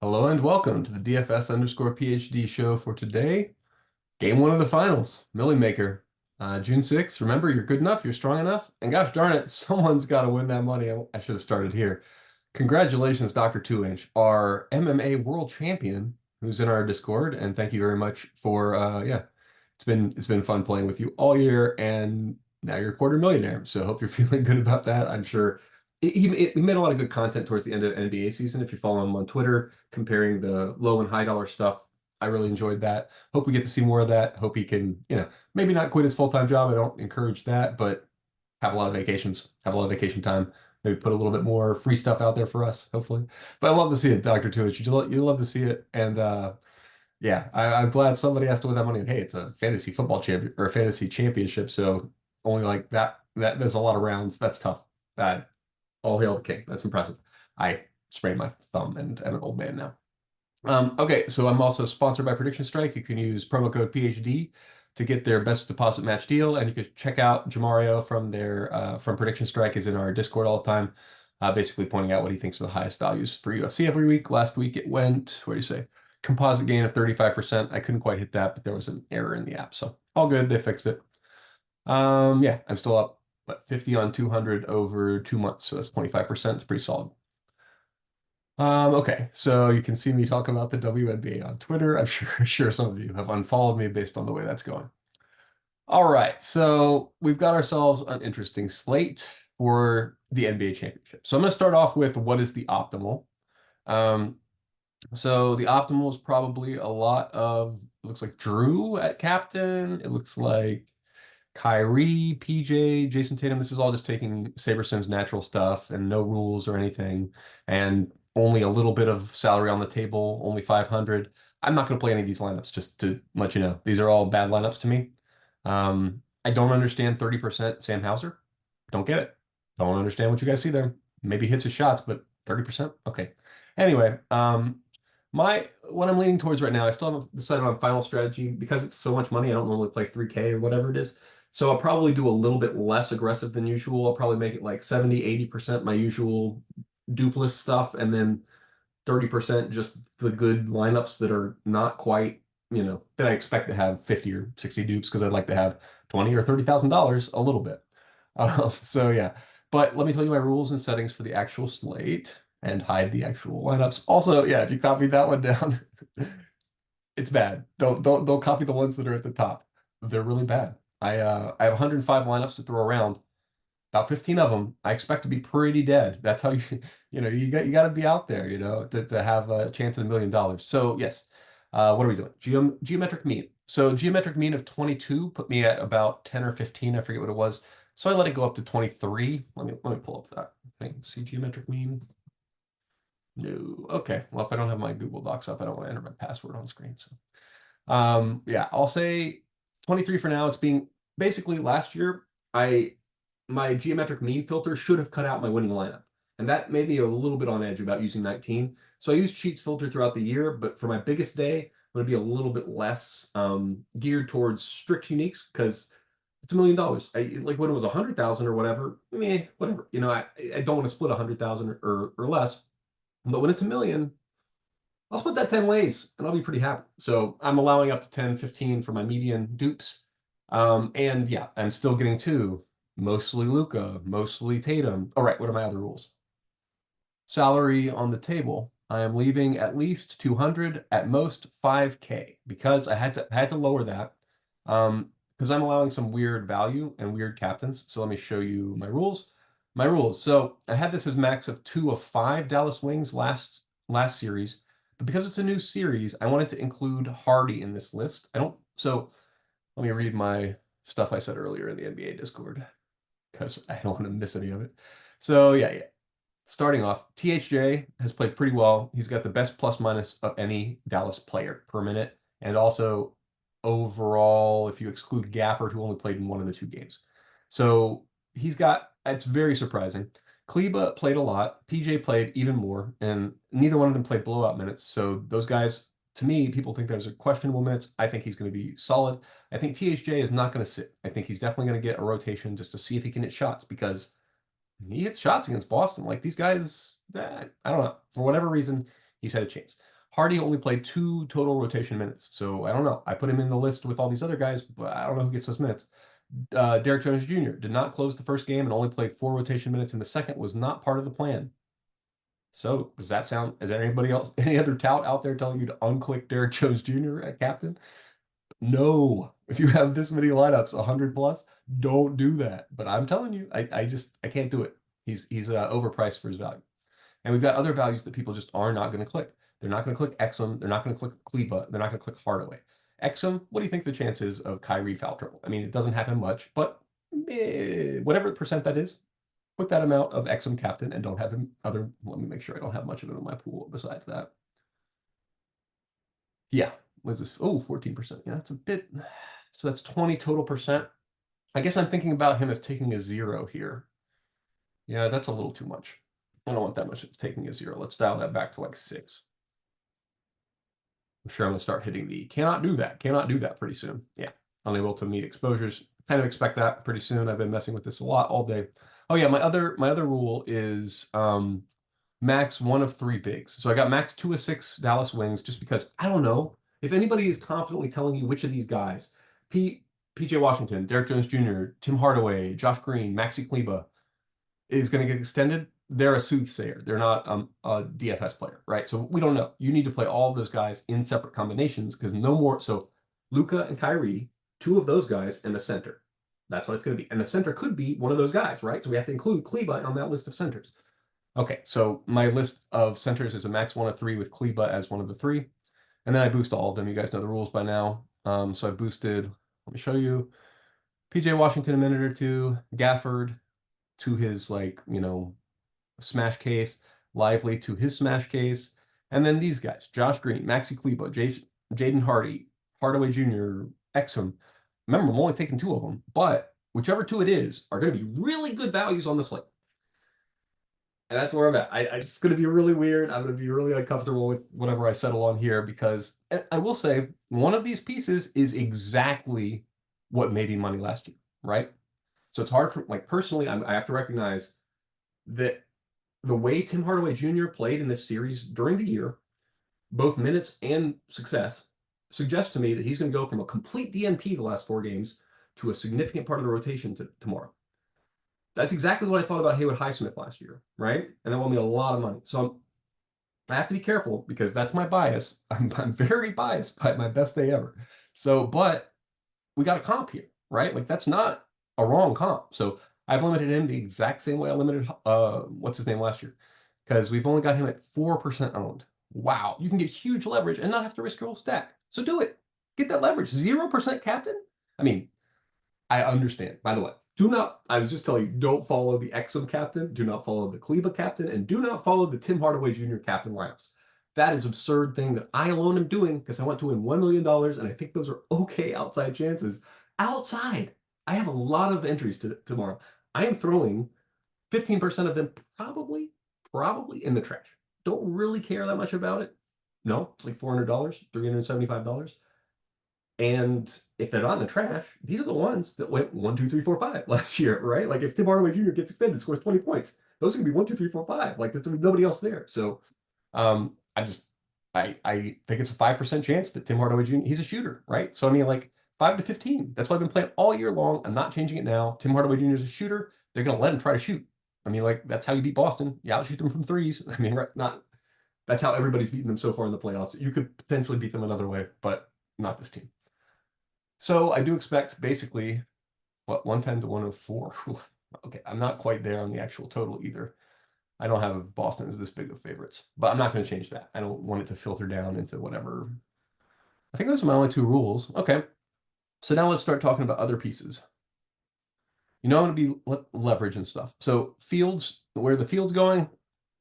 Hello and welcome to the DFS_PhD show for today. Game one of the finals, Millie Maker. June 6th. Remember, you're good enough, you're strong enough, and gosh darn it, someone's got to win that money. I should have started here. Congratulations, Dr. 2-Inch, our MMA world champion, who's in our Discord, and thank you very much for yeah, it's been fun playing with you all year, and now you're a quarter millionaire. So I hope you're feeling good about that. I'm sure he made a lot of good content towards the end of NBA season. If you follow him on Twitter, comparing the low and high dollar stuff, I really enjoyed that. Hope we get to see more of that. Hope he can, maybe not quit his full-time job. I don't encourage that, but have a lot of vacations, have a lot of vacation time. Maybe put a little bit more free stuff out there for us, hopefully. But I love to see it, Dr. Tuich. You love to see it. And yeah, I'm glad somebody has to win that money. And hey, it's a fantasy football champion or a fantasy championship. So only like that there's a lot of rounds. That's tough. All hail the king. That's impressive. I sprained my thumb and I'm an old man now. Okay, so I'm also sponsored by PredictionStrike. You can use promo code PhD to get their best deposit match deal, and you can check out Jamario from from PredictionStrike is in our Discord all the time, basically pointing out what he thinks are the highest values for UFC every week. Last week it went, what do you say? Composite gain of 35%. I couldn't quite hit that, but there was an error in the app, so all good. They fixed it. Yeah, I'm still up, but 50 on 200 over 2 months, so that's 25%. It's pretty solid. Okay, so you can see me talk about the WNBA on Twitter. I'm sure some of you have unfollowed me based on the way that's going. All right, so we've got ourselves an interesting slate for the NBA championship. So I'm going to start off with what is the optimal. Um, so the optimal is probably a lot of, it looks like Drew at captain. It looks like Kyrie, PJ, Jason Tatum. This is all just taking SaberSim's natural stuff and no rules or anything, and only a little bit of salary on the table, only 500. I'm not going to play any of these lineups, just to let you know. These are all bad lineups to me. I don't understand 30% Sam Hauser. Don't get it. Don't understand what you guys see there. Maybe hits his shots, but 30%? Okay. Anyway, what I'm leaning towards right now, I still haven't decided on final strategy because it's so much money. I don't normally play 3K or whatever it is. So I'll probably do a little bit less aggressive than usual. I'll probably make it like 70, 80% my usual dupless stuff, and then 30% just the good lineups that are not quite, that I expect to have 50 or 60 dupes because I'd like to have 20 or $30,000 a little bit. So yeah, but let me tell you my rules and settings for the actual slate and hide the actual lineups. Also, yeah, if you copy that one down, it's bad. Don't copy the ones that are at the top. They're really bad. I have 105 lineups to throw around. About 15 of them, I expect to be pretty dead. That's how you, you got to be out there, to have a chance at $1 million. So yes, what are we doing? Geometric mean. So geometric mean of 22 put me at about 10 or 15. I forget what it was. So I let it go up to 23. Let me pull up that thing. See geometric mean. No. Okay. Well, if I don't have my Google Docs up, I don't want to enter my password on screen. So yeah, I'll say 23 for now. It's being basically last year, my geometric mean filter should have cut out my winning lineup. And that made me a little bit on edge about using 19. So I used Cheats filter throughout the year, but for my biggest day, I'm going to be a little bit less geared towards strict uniques because it's $1 million. Like when it was 100,000 or whatever, whatever. I don't want to split 100,000 or less. But when it's a million, I'll split that 10 ways and I'll be pretty happy. So I'm allowing up to 10, 15 for my median dupes. And yeah, I'm still getting two, mostly Luka, mostly Tatum. All right, what are my other rules? Salary on the table. I am leaving at least 200, at most 5K, because I had to lower that. Because I'm allowing some weird value and weird captains. So let me show you my rules. My rules. So I had this as max of 2 of 5 Dallas Wings last series. But because it's a new series, I wanted to include Hardy in this list. So let me read my stuff I said earlier in the NBA Discord because I don't want to miss any of it. So yeah. Starting off, THJ has played pretty well. He's got the best plus minus of any Dallas player per minute. And also overall, if you exclude Gafford, who only played in one of the two games. So it's very surprising. Kleber played a lot. PJ played even more, and neither one of them played blowout minutes. So those guys, to me, people think those are questionable minutes. I think he's going to be solid. I think THJ is not going to sit. I think he's definitely going to get a rotation just to see if he can hit shots because he hits shots against Boston. Like these guys, I don't know. For whatever reason, He's had a chance. Hardy only played 2 total rotation minutes, so I don't know. I put him in the list with all these other guys, but I don't know who gets those minutes. Derek Jones Jr. did not close the first game and only played 4 rotation minutes in the second. Was not part of the plan. So does that sound? Is there anybody else, any other tout out there telling you to unclick Derek Jones Jr. at captain? No. If you have this many lineups, 100 plus, don't do that. But I'm telling you, I can't do it. He's overpriced for his value. And we've got other values that people just are not going to click. They're not going to click Exum. They're not going to click Kleber. They're not going to click Hardaway. Exum, what do you think the chances of Kyrie foul trouble? I mean, it doesn't happen much, but whatever percent that is, put that amount of Exum captain and don't have him other. Let me make sure I don't have much of it in my pool besides that. Yeah. What's this? Oh, 14%. Yeah, that's a bit. So that's 20 total percent. I guess I'm thinking about him as taking a 0 here. Yeah, that's a little too much. I don't want that much of taking a 0. Let's dial that back to like 6. I'm sure I'm going to start hitting the cannot do that pretty soon. Yeah, unable to meet exposures. Kind of expect that pretty soon. I've been messing with this a lot all day. Oh yeah, my other rule is max 1 of 3 bigs. So I got max 2 of 6 Dallas Wings just because I don't know if anybody is confidently telling you which of these guys, PJ Washington, Derek Jones Jr., Tim Hardaway, Josh Green, Maxi Kleber, is going to get extended. They're a soothsayer. They're not a DFS player, right? So we don't know. You need to play all of those guys in separate combinations because no more. So Luka and Kyrie, 2 of those guys, and the center. That's what it's going to be. And the center could be one of those guys, right? So we have to include Kleber on that list of centers. Okay, so my list of centers is a max 1 of 3 with Kleber as one of the 3. And then I boost all of them. You guys know the rules by now. So I've boosted, let me show you, PJ Washington a minute or 2, Gafford to his, like, you know, smash case, Lively to his smash case, and then these guys, Josh Green, Maxi Kleber, Jaden Hardy, Hardaway Jr., Exum. Remember, I'm only taking 2 of them, but whichever 2 it is are going to be really good values on the slate. And that's where I'm at. It's going to be really weird. I'm going to be really uncomfortable with whatever I settle on here because I will say one of these pieces is exactly what made me money last year, right? So it's hard for, like, personally, I have to recognize that the way Tim Hardaway Jr. played in this series during the year, both minutes and success, suggests to me that he's going to go from a complete DNP the last 4 games to a significant part of the rotation tomorrow. That's exactly what I thought about Haywood Highsmith last year, right? And that won me a lot of money. So I have to be careful because that's my bias. I'm very biased by my best day ever. So, but we got a comp here, right? Like that's not a wrong comp. So I've limited him the exact same way I limited what's his name last year, because we've only got him at 4% owned. Wow, you can get huge leverage and not have to risk your whole stack. So do it. Get that leverage. 0% captain. I mean, I understand. By the way, do not. I was just telling you, don't follow the Exum captain. Do not follow the Kleber captain, and do not follow the Tim Hardaway Jr. captain lineups. That is absurd thing that I alone am doing because I want to win $1 million, and I think those are okay outside chances. Outside, I have a lot of entries tomorrow. I am throwing 15% of them probably in the trash. Don't really care that much about it. No, it's like $400, $375. And if they're not in the trash, these are the ones that went 1, 2, 3, 4, 5 last year, right? Like if Tim Hardaway Jr. gets extended, scores 20 points, those are gonna be 1, 2, 3, 4, 5. Like there's nobody else there. So I think it's a 5% chance that Tim Hardaway Jr. he's a shooter, right? So I mean like 5 to 15. That's what I've been playing all year long. I'm not changing it now. Tim Hardaway Jr. is a shooter. They're gonna let him try to shoot. I mean, like that's how you beat Boston. You outshoot them from threes. I mean, right? Not that's how everybody's beaten them so far in the playoffs. You could potentially beat them another way, but not this team. So I do expect basically, what, 110 to 104. Okay, I'm not quite there on the actual total either. I don't have Boston as this big of favorites, but I'm not going to change that. I don't want it to filter down into whatever. I think those are my only 2 rules. Okay, so now let's start talking about other pieces. You know, I'm going to be leverage and stuff. So fields, where the field's going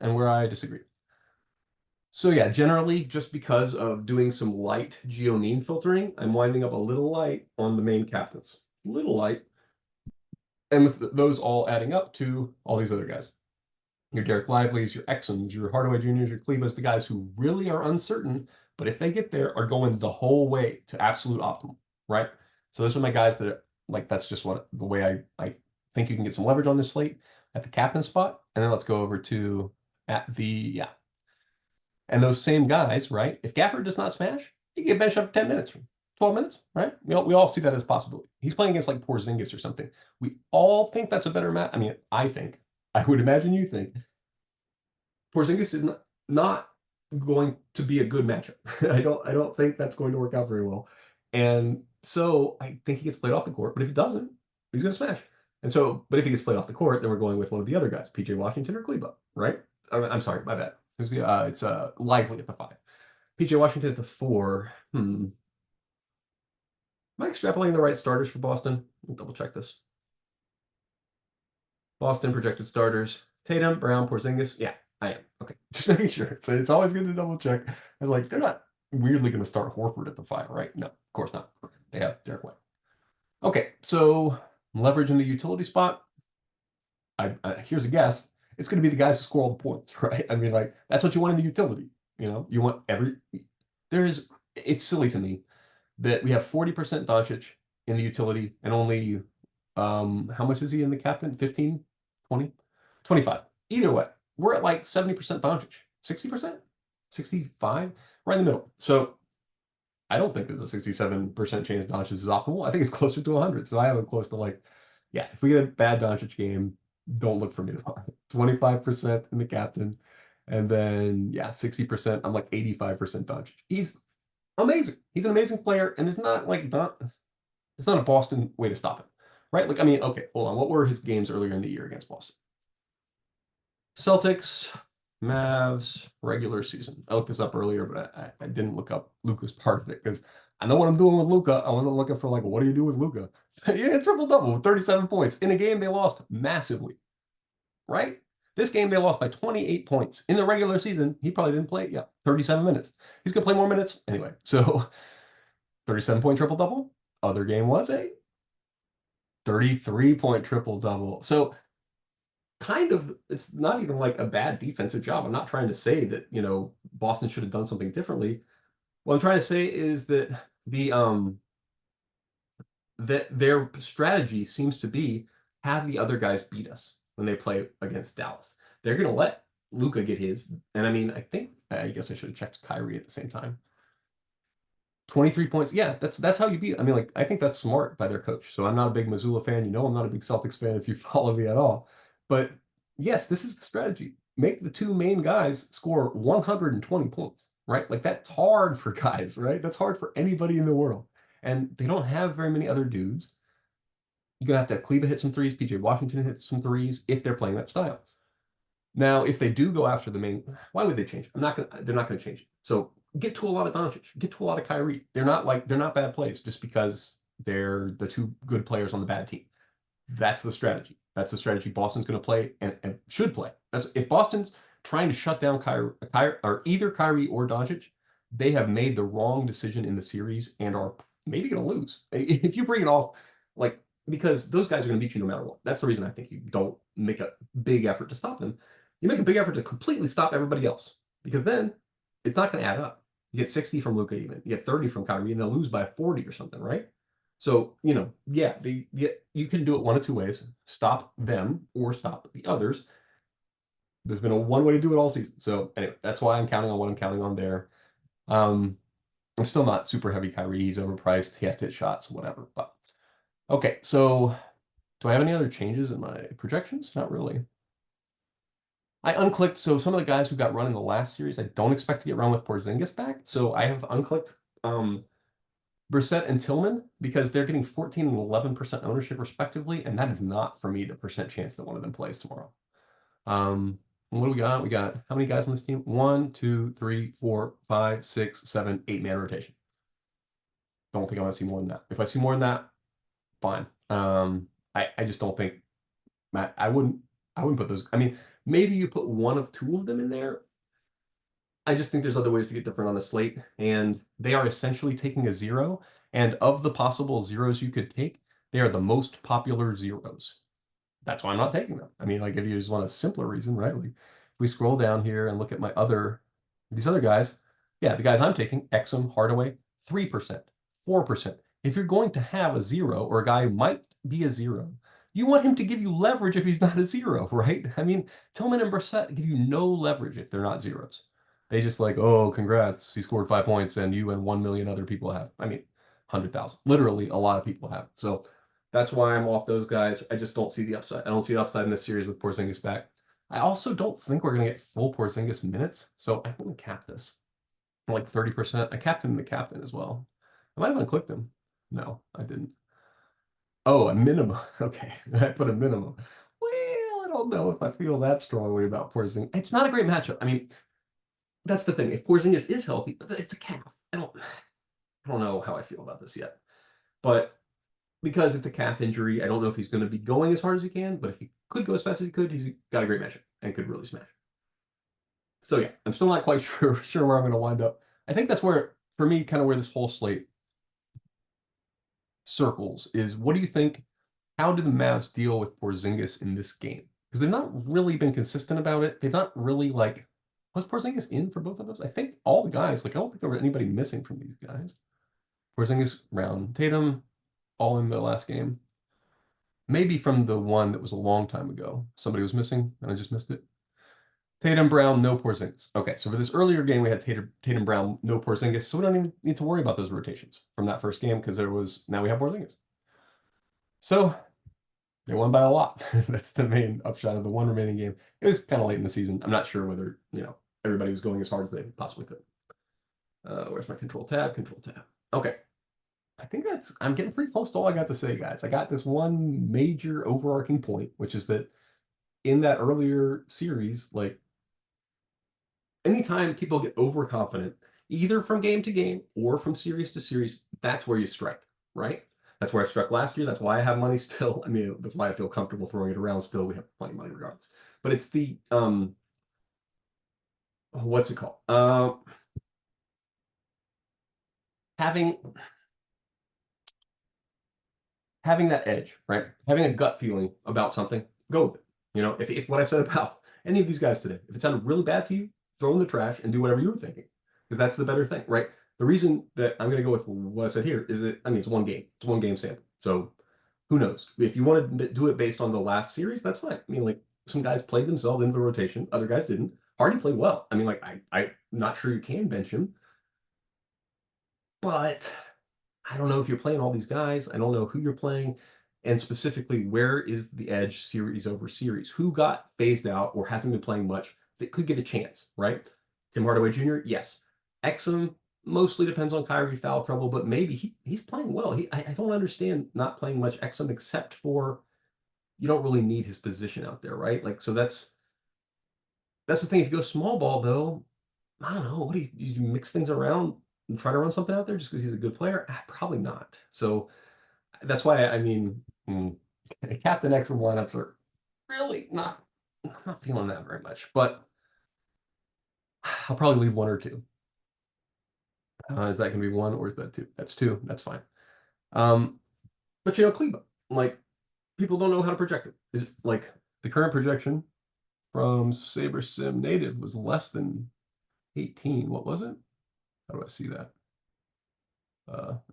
and where I disagree. So yeah, generally, just because of doing some light geomean filtering, I'm winding up a little light on the main captains. Little light. And with those all adding up to all these other guys. Your Derek Lively's, your Exums, your Hardaway Juniors, your Klebas, the guys who really are uncertain, but if they get there, are going the whole way to absolute optimal, right? So those are my guys that are, like, that's just what the way I think you can get some leverage on this slate at the captain spot. And then let's go over to at the, yeah. And those same guys, right? If Gafford does not smash, he can get benched up 10 minutes, 12 minutes, right? We all see that as a possibility. He's playing against like Porzingis or something. We all think that's a better match. I mean, I think, I would imagine you think Porzingis is not going to be a good matchup. I don't think that's going to work out very well. And so I think he gets played off the court, but if he doesn't, he's going to smash. And so, but if he gets played off the court, then we're going with one of the other guys, PJ Washington or Kleber, right? I'm sorry, my bad. Who's the it's Lively at the 5. PJ Washington at the 4. Am I extrapolating the right starters for Boston? We'll double check this. Boston projected starters. Tatum, Brown, Porzingis. Yeah, I am. Okay, just making sure. So it's always good to double check. I was like, they're not weirdly going to start Horford at the 5, right? No, of course not. They have Derek White. Okay, so leverage in the utility spot. Here's a guess. It's going to be the guys who score all the points, right? I mean, like, that's what you want in the utility. You know, you want it's silly to me that we have 40% Doncic in the utility and only, how much is he in the captain? 15, 20, 25. Either way, we're at like 70% Doncic, 60%, 65, right in the middle. So I don't think there's a 67% chance Doncic is optimal. I think it's closer to 100. So I have it close to like, yeah, if we get a bad Doncic game, don't look for me to 25% in the captain. And then, yeah, 60%. I'm like 85% Doncic. He's amazing. He's an amazing player. And it's not like, it's not a Boston way to stop him, right? Like, I mean, okay, hold on. What were his games earlier in the year against Boston? Celtics, Mavs, regular season. I looked this up earlier, but I didn't look up Luka's part of it because I know what I'm doing with Luka. I wasn't looking for like, what do you do with Luka? So, yeah, triple-double with 37 points. In a game they lost massively, right? This game they lost by 28 points. In the regular season, he probably didn't play, 37 minutes. He's going to play more minutes anyway. So 37-point triple-double. Other game was a 33-point triple-double. So kind of, it's not even like a bad defensive job. I'm not trying to say that, Boston should have done something differently. What I'm trying to say is that that their strategy seems to be have the other guys beat us when they play against Dallas. They're going to let Luka get his. And I mean, I guess I should have checked Kyrie at the same time. 23 points. Yeah, that's how you beat. I mean, like, I think that's smart by their coach. So I'm not a big Missoula fan. I'm not a big Celtics fan if you follow me at all. But yes, this is the strategy. Make the two main guys score 120 points, right? Like, that's hard for guys, right? That's hard for anybody in the world. And they don't have very many other dudes. You're going to have Kleber hit some threes, PJ Washington hit some threes if they're playing that style. Now, if they do go after the main, why would they change it? They're not going to change it. So get to a lot of Doncic, get to a lot of Kyrie. They're not bad plays just because they're the two good players on the bad team. That's the strategy. That's the strategy Boston's going to play and should play. If Boston's trying to shut down Kyrie or either Kyrie or Doncic, they have made the wrong decision in the series and are maybe going to lose. If you bring it off, like, because those guys are going to beat you no matter what. That's the reason I think you don't make a big effort to stop them. You make a big effort to completely stop everybody else, because then it's not going to add up. You get 60 from Luka even. You get 30 from Kyrie, and they'll lose by 40 or something, right? So, you can do it one of two ways. Stop them or stop the others. There's been one way to do it all season. So anyway, that's why I'm counting on what I'm counting on there. I'm still not super heavy Kyrie. He's overpriced. He has to hit shots, whatever. But okay, so do I have any other changes in my projections? Not really. I unclicked, so some of the guys who got run in the last series, I don't expect to get run with Porzingis back. So I have unclicked Brissett and Tillman because they're getting 14 and 11% ownership respectively, and that is not, for me, the percent chance that one of them plays tomorrow. What do we got? We got how many guys on this team? 1, 2, 3, 4, 5, 6, 7, 8-man rotation. Don't think I want to see more than that. If I see more than that, fine. I just don't think I wouldn't put those. I mean, maybe you put one of two of them in there. I just think there's other ways to get different on the slate, and they are essentially taking a zero. And of the possible zeros you could take, they are the most popular zeros. That's why I'm not taking them. I mean, like, if you just want a simpler reason, right? Like, if we scroll down here and look at these other guys, yeah, the guys I'm taking, Exum, Hardaway, 3%, 4%. If you're going to have a zero, or a guy might be a zero, you want him to give you leverage if he's not a zero, right? I mean, Tillman and Brissett give you no leverage if they're not zeros. They just like, oh, congrats, he scored 5 points, and you and 1 million other people have. I mean, 100,000. Literally, a lot of people have. So that's why I'm off those guys. I just don't see the upside. I don't see the upside in this series with Porzingis back. I also don't think we're gonna get full Porzingis minutes, so I'm gonna cap this for like 30%. I capped him in the captain as well. I might have unclicked him. No, I didn't. Oh, a minimum. Okay, I put a minimum. Well, I don't know if I feel that strongly about Porzingis. It's not a great matchup. I mean, that's the thing. If Porzingis is healthy, but it's a calf. I don't know how I feel about this yet. But because it's a calf injury, I don't know if he's going to be going as hard as he can. But if he could go as fast as he could, he's got a great matchup and could really smash. So yeah, I'm still not quite sure where I'm going to wind up. I think that's where, for me, kind of where this whole slate circles is. What do you think? How do the Mavs deal with Porzingis in this game? Because they've not really been consistent about it. They've not really like, was Porzingis in for both of those? I think all the guys, like I don't think there was anybody missing from these guys. Porzingis, Brown, Tatum, all in the last game. Maybe from the one that was a long time ago. Somebody was missing and I just missed it. Tatum, Brown, no Porzingis. Okay, so for this earlier game, we had Tatum, Brown, no Porzingis. So we don't even need to worry about those rotations from that first game because now we have Porzingis. So they won by a lot. That's the main upshot of the one remaining game. It was kind of late in the season. I'm not sure whether, everybody was going as hard as they possibly could. Where's my control tab? Control tab. Okay. I think I'm getting pretty close to all I got to say, guys. I got this one major overarching point, which is that in that earlier series, like anytime people get overconfident, either from game to game or from series to series, that's where you strike, right? That's where I struck last year. That's why I have money still. I mean, that's why I feel comfortable throwing it around still. We have plenty of money regardless. But it's the what's it called? Having that edge, right? Having a gut feeling about something, go with it. If what I said about any of these guys today, if it sounded really bad to you, throw in the trash and do whatever you were thinking, because that's the better thing, right? The reason that I'm going to go with what I said here is that, I mean, it's one game. It's one game sample. So who knows? If you want to do it based on the last series, that's fine. I mean, like some guys played themselves into the rotation. Other guys didn't. Hardy played well. I mean, like I'm not sure you can bench him, but I don't know if you're playing all these guys. I don't know who you're playing. And specifically, where is the edge series over series? Who got phased out or hasn't been playing much that could get a chance, right? Tim Hardaway Jr., yes. Exum mostly depends on Kyrie foul trouble, but maybe he's playing well. I don't understand not playing much Exum except for you don't really need his position out there, right? Like, so that's the thing. If you go small ball, though, I don't know. What do you mix things around and try to run something out there just because he's a good player? Probably not. So that's why I mean, Captain X and lineups are really not. I'm not feeling that very much, but I'll probably leave one or two. Is that going to be one or is that two? That's two. That's fine. But Kleber, like people don't know how to project it. Is like the current projection from SaberSim Native was less than 18. What was it? How do I see that?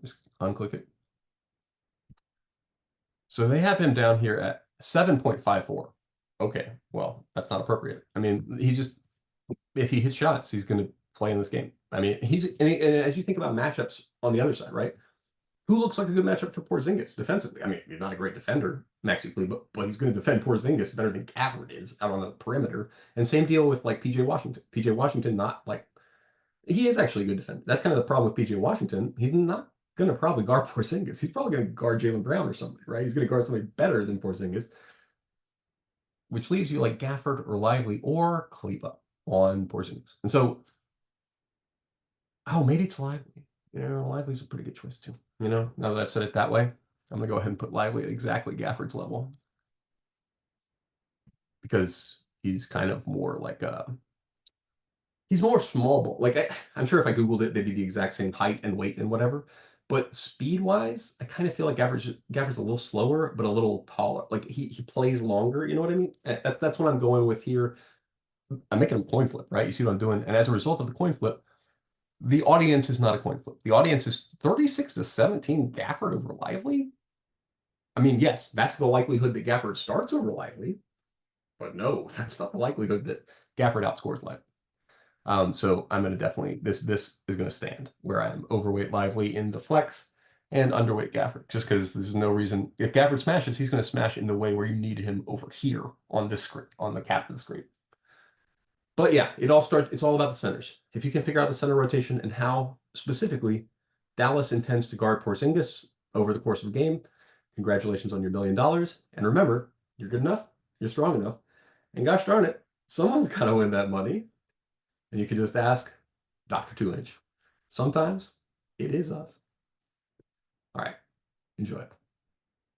Just unclick it. So they have him down here at 7.54. Okay, well, that's not appropriate. I mean, if he hits shots, he's going to play in this game. I mean, and as you think about matchups on the other side, right? Who looks like a good matchup for Porzingis defensively? I mean, he's not a great defender, maxically, but he's going to defend Porzingis better than Gafford is out on the perimeter. And same deal with like PJ Washington. PJ Washington, not like he is actually a good defender. That's kind of the problem with PJ Washington. He's not going to probably guard Porzingis. He's probably going to guard Jaylen Brown or somebody, right? He's going to guard somebody better than Porzingis, which leaves you like Gafford or Lively or Kleber on Porzingis. And so, maybe it's Lively. Lively's a pretty good choice too. Now that I've said it that way, I'm going to go ahead and put Lively at exactly Gafford's level because he's kind of more like he's more small ball. Like I'm sure if I Googled it, they'd be the exact same height and weight and whatever. But speed-wise, I kind of feel like Gafford's a little slower, but a little taller. Like he plays longer, you know what I mean? That's what I'm going with here. I'm making a coin flip, right? You see what I'm doing? And as a result of the coin flip, the audience is not a coin flip. The audience is 36-17 Gafford over Lively. I mean, yes, that's the likelihood that Gafford starts over Lively, but no, that's not the likelihood that Gafford outscores Lively. So I'm going to definitely, this is going to stand where I'm overweight Lively in the flex and underweight Gafford, just because there's no reason. If Gafford smashes, he's going to smash in the way where you need him over here on this screen, on the captain screen. But yeah, it's all about the centers. If you can figure out the center rotation and how specifically Dallas intends to guard Porzingis over the course of the game, congratulations on your $1 million. And remember, you're good enough, you're strong enough, and gosh darn it, someone's got to win that money. And you can just ask Dr. 2-Inch. Sometimes it is us. All right, enjoy.